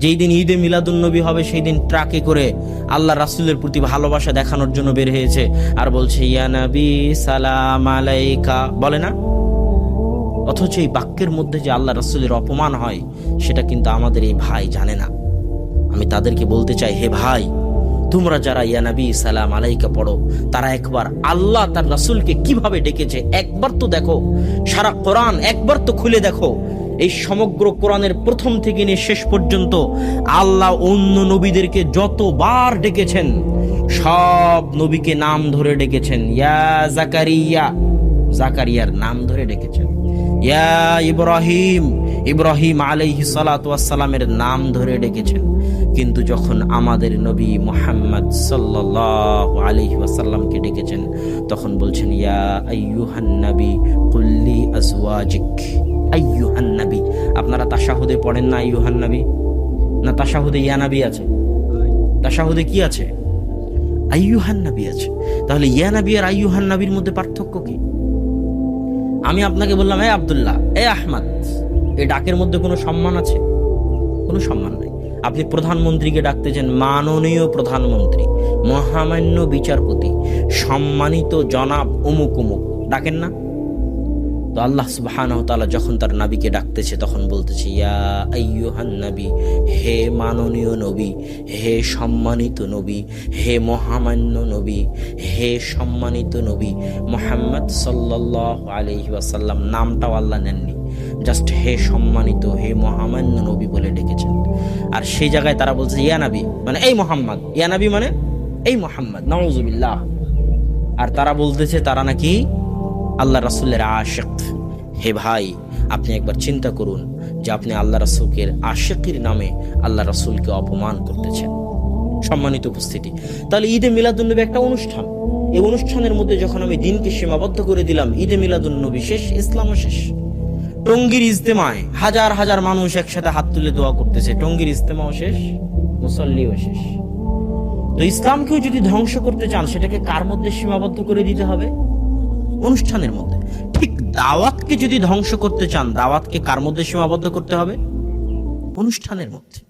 যেই দিন ঈদে মিলাদুন্নবী হবে সেই দিন ট্রাকে করে আল্লাহ রাসূলের প্রতি ভালোবাসা দেখানোর জন্য বের হয়েছে আর বলছে ইয়া নবী সালাম আলাইকা, বলে না? অথচ এই বাক্যের মধ্যে যে আল্লাহ রাসূলের অপমান হয় সেটা কিন্তু আমাদের এই ভাই জানে না। আমি তাদেরকে বলতে চাই, হে ভাই, তোমরা যারা ইয়া নবী সালাম আলাইকা পড়ো, তারা একবার আল্লাহ তার রাসূলকে কিভাবে ডেকেছে একবার তো দেখো। সারা কোরআন একবার তো খুলে দেখো। এই সমগ্র কোরআনের প্রথম থেকে নিয়ে শেষ পর্যন্ত আল্লাহ অন্য নবীদেরকে যতবার ডেকেছেন সব নবীকে নাম ধরে ডেকেছেন। ইয়া জাকারিয়া, জাকারিয়ার নাম ধরে ডেকেছেন। ইয়া ইব্রাহিম, ইব্রাহিম আলাইহিস সালাতু ওয়াস সালামের নাম ধরে ডেকেছেন। কিন্তু যখন আমাদের নবী মুহাম্মদ সাল্লাল্লাহু আলাইহি ওয়াসাল্লামকে ডেকেছেন তখন বলছেন ইয়া আইয়ুহান নবী কুল্লি আজওয়াজিক। আইয়ুহান নবী, আপনারা তাশাহুদে পড়েন না আইয়ুহান নবী? না তাশাহুদে ইয়া নবী আছে? তাশাহুদে কি আছে? আইয়ুহান নবী আছে। তাহলে ইয়া নবী আর আইয়ুহান নবীর মধ্যে পার্থক্য কি? আমি আপনাকে বললাম এ আব্দুল্লাহ, এ আহমদ, এই ডাকের মধ্যে কোনো সম্মান আছে? কোনো সম্মান নাই। আপনি প্রধানমন্ত্রীকে ডাকতেছেন মাননীয় প্রধানমন্ত্রী, মহামান্য বিচারপতি, সম্মানিত জনাব অমুক অমুক, ডাকেন না? তো আল্লাহ সুবহানাহু ওয়া তাআলা যখন তার নবীকে ডাকতেছে তখন বলতেছে ইয়া আইয়ুহান নবী, হে মাননীয় নবী, হে সম্মানিত নবী, হে মহামান্য নবী, হে সম্মানিত নবী মুহাম্মদ সাল্লাল্লাহু আলাইহি ওয়াসাল্লাম। নামটাও আল্লাহ নেননি, জাস্ট হে সম্মানিত, হে মহামান্য নবী বলে ডেকেছেন। আর সেই জায়গায় তারা বলছে ইয়া নবী মানে এই মোহাম্মদ, ইয়া নবী মানে এই মোহাম্মদ, নাউযুবিল্লাহ। আর তারা বলতেছে তারা নাকি আল্লাহ রাসূলের আশিক। হে ভাই, আপনি একবার চিন্তা করুন যে আপনি আল্লাহ রাসূলের আশিকের নামে আল্লাহ রাসূলকে অপমান করতেছেন। সম্মানিত উপস্থিতি, তাহলে ঈদে মিলাদুন্নবী একটা অনুষ্ঠান। এই অনুষ্ঠানের মধ্যে যখন আমি দিনকে সীমাবদ্ধ করে দিলাম, ঈদে মিলাদুন্নবী শেষ, ইসলামও শেষ। টঙ্গীর ইজতেমায় হাজার হাজার মানুষ একসাথে হাত তুলে দোয়া করতেছে, টঙ্গীর ইজতেমাও শেষ, মুসল্লিও শেষ। তো ইসলামকেও যদি ধ্বংস করতে চান সেটাকে কার মধ্যে সীমাবদ্ধ করে দিতে হবে? অনুষ্ঠানের মধ্যে। ঠিক দাওয়াতকে যদি ধ্বংস করতে চান, দাওয়াতকে কার মধ্যে সীমাবদ্ধ করতে হবে? অনুষ্ঠানের মধ্যে।